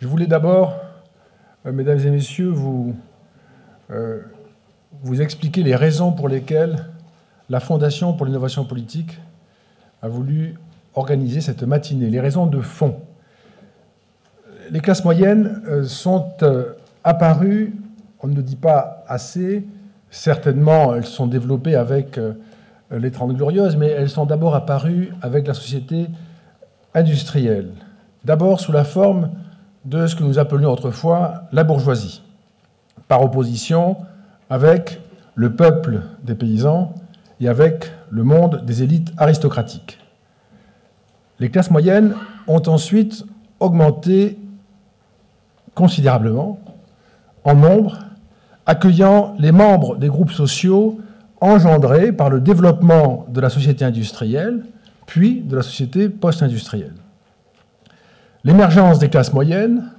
Je voulais d'abord, mesdames et messieurs, vous expliquer les raisons pour lesquelles la Fondation pour l'innovation politique a voulu organiser cette matinée, les raisons de fond. Les classes moyennes sont apparues, on ne le dit pas assez, certainement elles sont développées avec les Trente Glorieuses, mais elles sont d'abord apparues avec la société industrielle. D'abord sous la forme de ce que nous appelions autrefois la bourgeoisie, par opposition avec le peuple des paysans et avec le monde des élites aristocratiques. Les classes moyennes ont ensuite augmenté considérablement en nombre, accueillant les membres des groupes sociaux engendrés par le développement de la société industrielle, puis de la société post-industrielle. L'émergence des classes moyennes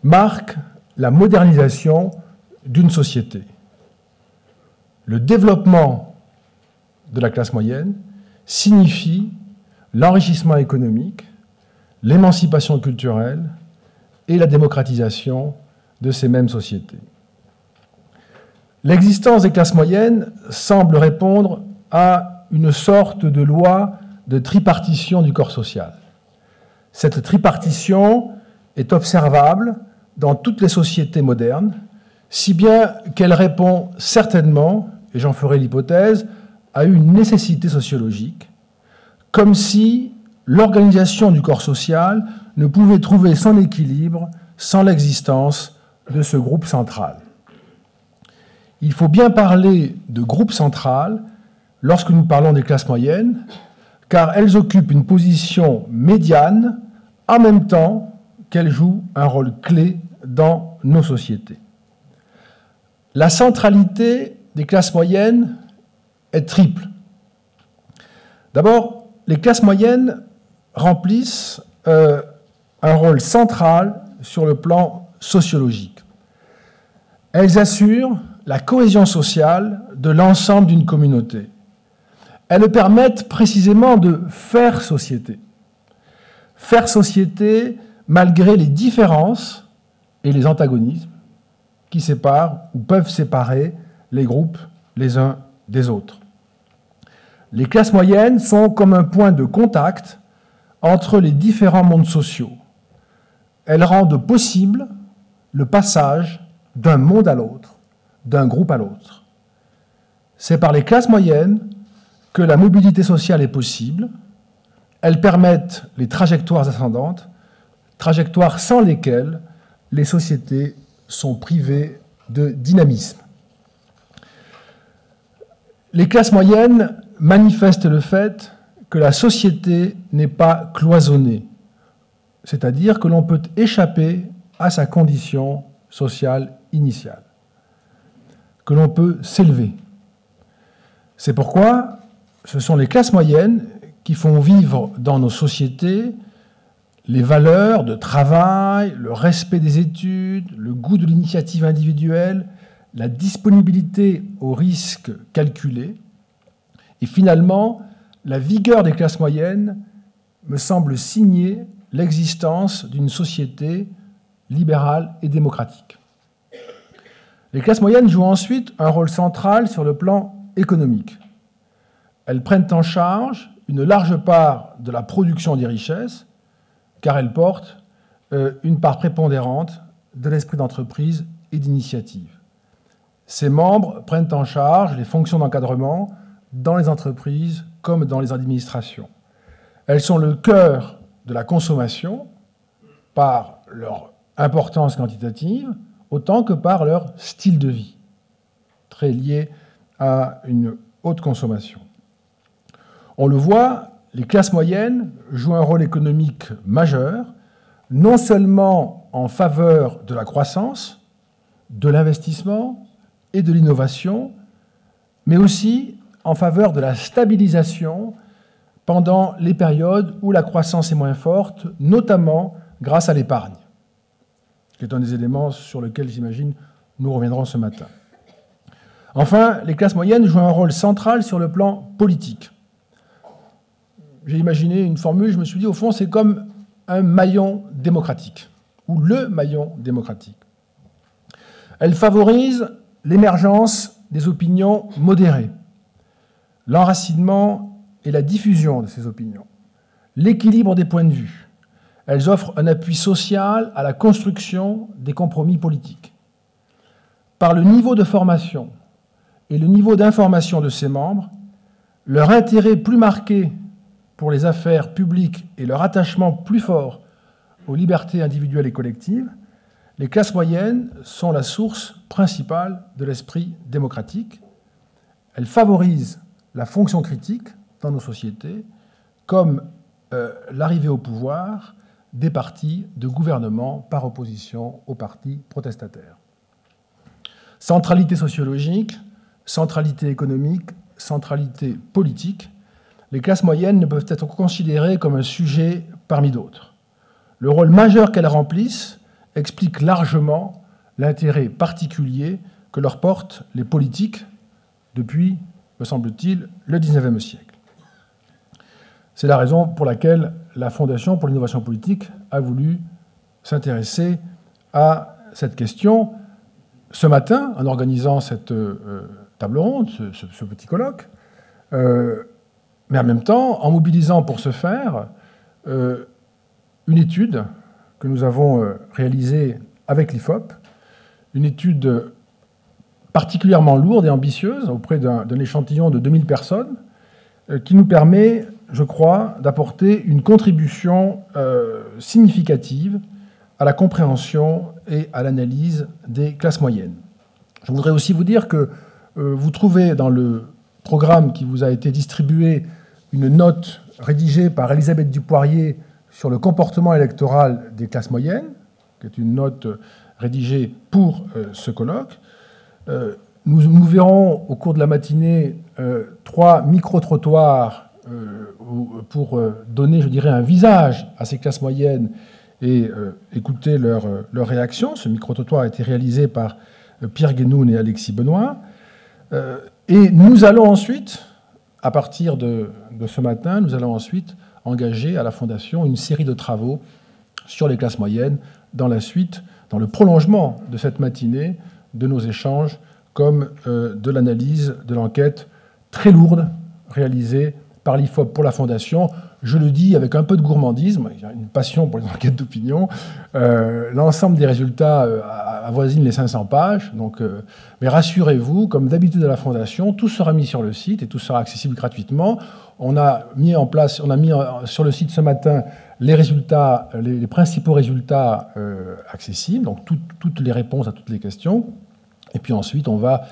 marque la modernisation d'une société. Le développement de la classe moyenne signifie l'enrichissement économique, l'émancipation culturelle et la démocratisation de ces mêmes sociétés. L'existence des classes moyennes semble répondre à une sorte de loi de tripartition du corps social. Cette tripartition est observable dans toutes les sociétés modernes, si bien qu'elle répond certainement, et j'en ferai l'hypothèse, à une nécessité sociologique, comme si l'organisation du corps social ne pouvait trouver son équilibre sans l'existence de ce groupe central. Il faut bien parler de groupe central lorsque nous parlons des classes moyennes, car elles occupent une position médiane en même temps qu'elles jouent un rôle clé dans nos sociétés. La centralité des classes moyennes est triple. D'abord, les classes moyennes remplissent un rôle central sur le plan sociologique. Elles assurent la cohésion sociale de l'ensemble d'une communauté. Elles permettent précisément de faire société. Faire société malgré les différences et les antagonismes qui séparent ou peuvent séparer les groupes les uns des autres. Les classes moyennes sont comme un point de contact entre les différents mondes sociaux. Elles rendent possible le passage d'un monde à l'autre, d'un groupe à l'autre. C'est par les classes moyennes que la mobilité sociale est possible. Elles permettent les trajectoires ascendantes, trajectoires sans lesquelles les sociétés sont privées de dynamisme. Les classes moyennes manifestent le fait que la société n'est pas cloisonnée, c'est-à-dire que l'on peut échapper à sa condition sociale initiale, que l'on peut s'élever. C'est pourquoi ce sont les classes moyennes qui font vivre dans nos sociétés les valeurs de travail, le respect des études, le goût de l'initiative individuelle, la disponibilité aux risques calculés. Et finalement, la vigueur des classes moyennes me semble signer l'existence d'une société libérale et démocratique. Les classes moyennes jouent ensuite un rôle central sur le plan économique. Elles prennent en charge une large part de la production des richesses, car elles portent une part prépondérante de l'esprit d'entreprise et d'initiative. Ces membres prennent en charge les fonctions d'encadrement dans les entreprises comme dans les administrations. Elles sont le cœur de la consommation par leur importance quantitative, autant que par leur style de vie, très lié à une haute consommation. On le voit, les classes moyennes jouent un rôle économique majeur, non seulement en faveur de la croissance, de l'investissement et de l'innovation, mais aussi en faveur de la stabilisation pendant les périodes où la croissance est moins forte, notamment grâce à l'épargne, qui est un des éléments sur lesquels, j'imagine, nous reviendrons ce matin. Enfin, les classes moyennes jouent un rôle central sur le plan politique. J'ai imaginé une formule, je me suis dit, au fond, c'est comme un maillon démocratique. ou le maillon démocratique. Elle favorise l'émergence des opinions modérées, l'enracinement et la diffusion de ces opinions, l'équilibre des points de vue. Elles offrent un appui social à la construction des compromis politiques. Par le niveau de formation et le niveau d'information de ses membres, leur intérêt plus marqué pour les affaires publiques et leur attachement plus fort aux libertés individuelles et collectives, les classes moyennes sont la source principale de l'esprit démocratique. Elles favorisent la fonction critique dans nos sociétés, comme l'arrivée au pouvoir des partis de gouvernement par opposition aux partis protestataires. Centralité sociologique, centralité économique, centralité politique, les classes moyennes ne peuvent être considérées comme un sujet parmi d'autres. Le rôle majeur qu'elles remplissent explique largement l'intérêt particulier que leur portent les politiques depuis, me semble-t-il, le XIXe siècle. C'est la raison pour laquelle la Fondation pour l'innovation politique a voulu s'intéresser à cette question ce matin, en organisant cette table ronde, ce petit colloque, mais en même temps en mobilisant pour ce faire une étude que nous avons réalisée avec l'IFOP, une étude particulièrement lourde et ambitieuse auprès d'un échantillon de 2000 personnes, qui nous permet, je crois, d'apporter une contribution significative à la compréhension et à l'analyse des classes moyennes. Je voudrais aussi vous dire que vous trouvez dans le programme qui vous a été distribué une note rédigée par Elisabeth Dupoirier sur le comportement électoral des classes moyennes, qui est une note rédigée pour ce colloque. Nous verrons au cours de la matinée 3 micro-trottoirs pour donner, je dirais, un visage à ces classes moyennes et écouter leurs réactions. Ce micro-trottoir a été réalisé par Pierre Guénoun et Alexis Benoît. Et nous allons ensuite, à partir de ce matin, nous allons ensuite engager à la Fondation une série de travaux sur les classes moyennes dans la suite, dans le prolongement de cette matinée, de nos échanges, comme de l'analyse de l'enquête très lourde réalisée par l'IFOP pour la Fondation. Je le dis avec un peu de gourmandisme, il y a une passion pour les enquêtes d'opinion. L'ensemble des résultats avoisine les 500 pages. Donc, mais rassurez-vous, comme d'habitude à la Fondation, tout sera mis sur le site et tout sera accessible gratuitement. On a mis sur le site ce matin les résultats, les principaux résultats accessibles, donc toutes les réponses à toutes les questions. Et puis ensuite, on va,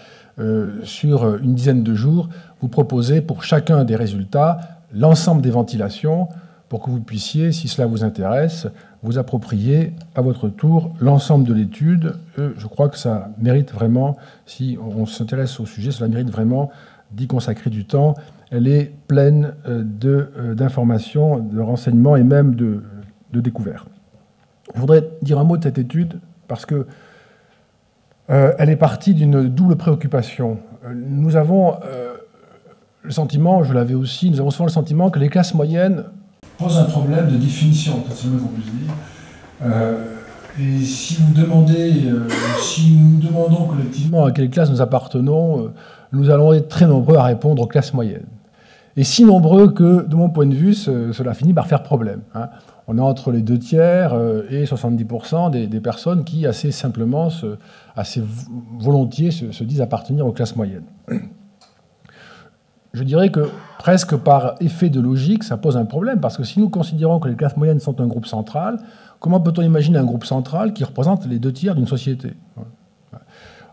sur une dizaine de jours, vous proposer pour chacun des résultats l'ensemble des ventilations pour que vous puissiez, si cela vous intéresse, vous approprier à votre tour l'ensemble de l'étude. Je crois que ça mérite vraiment, si on s'intéresse au sujet, cela mérite vraiment d'y consacrer du temps. Elle est pleine d'informations, de renseignements et même de découvertes. Je voudrais dire un mot de cette étude parce que elle est partie d'une double préoccupation. Nous avons le sentiment, je l'avais aussi, nous avons souvent le sentiment que les classes moyennes posent un problème de définition, c'est le mot qu'on puisse dire. Et si nous demandons collectivement à quelle classe nous appartenons, nous allons être très nombreux à répondre aux classes moyennes. Et si nombreux que, de mon point de vue, cela finit par faire problème. On est entre les 2 tiers et 70% des personnes qui, assez simplement, assez volontiers, se disent appartenir aux classes moyennes. Je dirais que, presque par effet de logique, ça pose un problème, parce que si nous considérons que les classes moyennes sont un groupe central, comment peut-on imaginer un groupe central qui représente les 2 tiers d'une société ?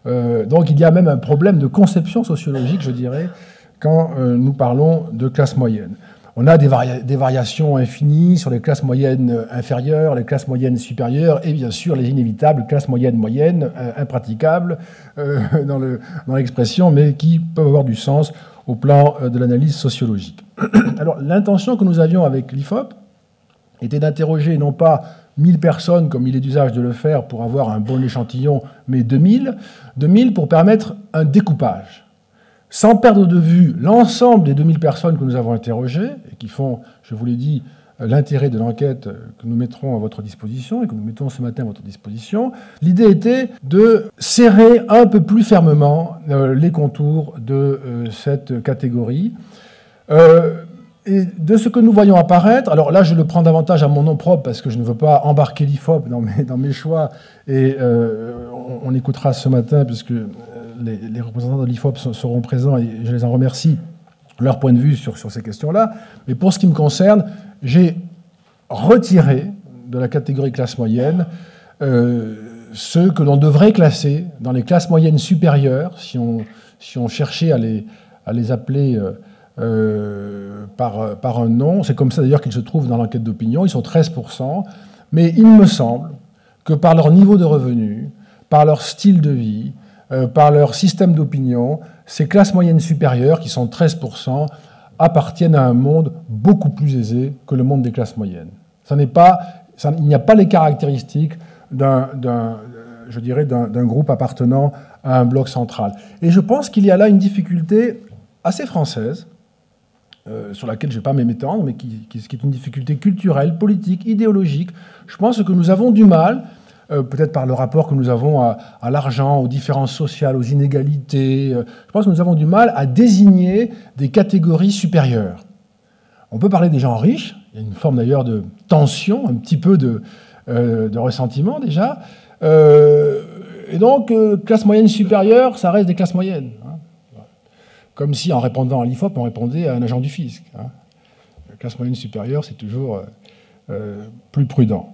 Donc il y a même un problème de conception sociologique, je dirais, quand nous parlons de classe moyenne. On a des variations infinies sur les classes moyennes inférieures, les classes moyennes supérieures, et bien sûr les inévitables classes moyennes, impraticables dans l'expression, mais qui peuvent avoir du sens au plan de l'analyse sociologique. Alors l'intention que nous avions avec l'IFOP était d'interroger non pas 1000 personnes, comme il est d'usage de le faire pour avoir un bon échantillon, mais 2000 pour permettre un découpage, sans perdre de vue l'ensemble des 2000 personnes que nous avons interrogées, et qui font, je vous l'ai dit, l'intérêt de l'enquête que nous mettrons à votre disposition et que nous mettons ce matin à votre disposition, l'idée était de serrer un peu plus fermement les contours de cette catégorie. Et de ce que nous voyons apparaître, alors là je le prends davantage à mon nom propre parce que je ne veux pas embarquer l'IFOP dans mes choix, et on écoutera ce matin, puisque les représentants de l'IFOP seront présents et je les en remercie, leur point de vue sur ces questions-là. Mais pour ce qui me concerne, j'ai retiré de la catégorie classe moyenne ceux que l'on devrait classer dans les classes moyennes supérieures, si on cherchait à les appeler par un nom. C'est comme ça d'ailleurs qu'ils se trouvent dans l'enquête d'opinion. Ils sont 13%. Mais il me semble que par leur niveau de revenu, par leur style de vie, par leur système d'opinion, ces classes moyennes supérieures, qui sont 13%, appartiennent à un monde beaucoup plus aisé que le monde des classes moyennes. Il n'y a pas les caractéristiques d'un groupe appartenant à un bloc central. Et je pense qu'il y a là une difficulté assez française, sur laquelle je ne vais pas m'étendre, mais qui est une difficulté culturelle, politique, idéologique. Je pense que nous avons du mal, peut-être par le rapport que nous avons à l'argent, aux différences sociales, aux inégalités, je pense que nous avons du mal à désigner des catégories supérieures. On peut parler des gens riches, il y a une forme d'ailleurs de tension, un petit peu de ressentiment déjà, et donc classe moyenne supérieure, ça reste des classes moyennes. Comme si, en répondant à l'IFOP, on répondait à un agent du fisc. La classe moyenne supérieure, c'est toujours plus prudent.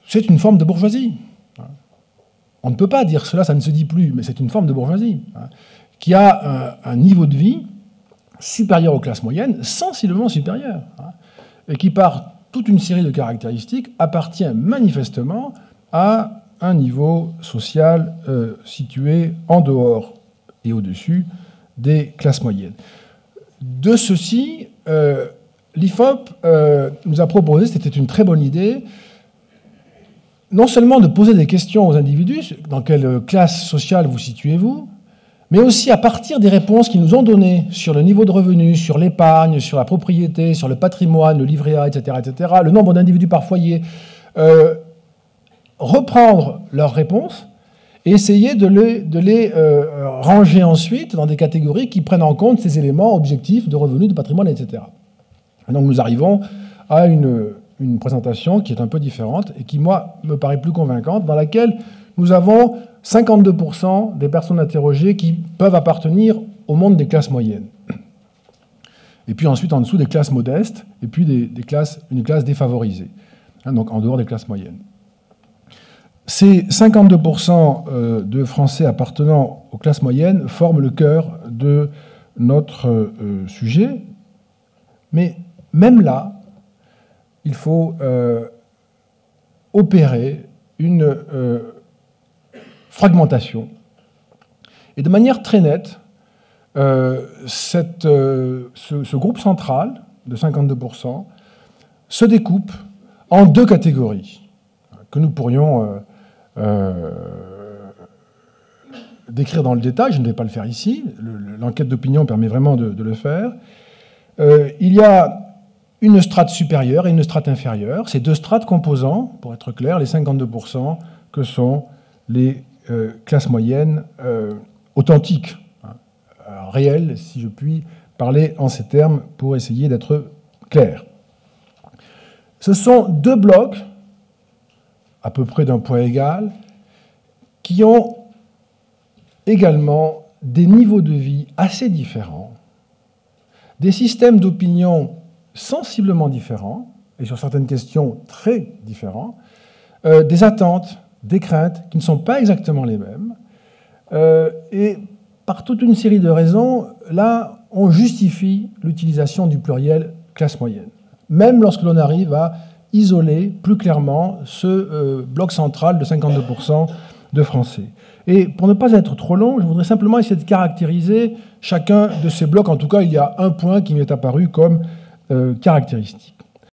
C'est une forme de bourgeoisie. On ne peut pas dire cela, ça ne se dit plus, mais c'est une forme de bourgeoisie qui a un niveau de vie supérieur aux classes moyennes, sensiblement supérieur, et qui, par toute une série de caractéristiques, appartient manifestement à un niveau social situé en dehors et au-dessus des classes moyennes. De ceci, l'IFOP nous a proposé, c'était une très bonne idée, non seulement de poser des questions aux individus, dans quelle classe sociale vous situez-vous, mais aussi à partir des réponses qu'ils nous ont données sur le niveau de revenu, sur l'épargne, sur la propriété, sur le patrimoine, le livret A, etc., le nombre d'individus par foyer, reprendre leurs réponses et essayer de les ranger ensuite dans des catégories qui prennent en compte ces éléments objectifs de revenus, de patrimoine, etc. Et donc nous arrivons à une présentation qui est un peu différente et qui, moi, me paraît plus convaincante, dans laquelle nous avons 52% des personnes interrogées qui peuvent appartenir au monde des classes moyennes. Et puis ensuite, en dessous, des classes modestes, et puis une classe défavorisée, donc en dehors des classes moyennes. Ces 52% de Français appartenant aux classes moyennes forment le cœur de notre sujet. Mais même là, il faut opérer une fragmentation. Et de manière très nette, ce groupe central de 52% se découpe en deux catégories que nous pourrions décrire dans le détail. Je ne vais pas le faire ici. L'enquête d'opinion permet vraiment de le faire. Il y a une strate supérieure et une strate inférieure. Ces deux strates composant, pour être clair, les 52% que sont les classes moyennes authentiques, réelles, si je puis parler en ces termes pour essayer d'être clair. Ce sont deux blocs, à peu près d'un poids égal, qui ont également des niveaux de vie assez différents, des systèmes d'opinion sensiblement différents, et sur certaines questions très différents, des attentes, des craintes qui ne sont pas exactement les mêmes, et par toute une série de raisons, là, on justifie l'utilisation du pluriel classe moyenne, même lorsque l'on arrive à isoler plus clairement ce bloc central de 52% de Français. Et pour ne pas être trop long, je voudrais simplement essayer de caractériser chacun de ces blocs. En tout cas, il y a un point qui m'est apparu comme caractéristique.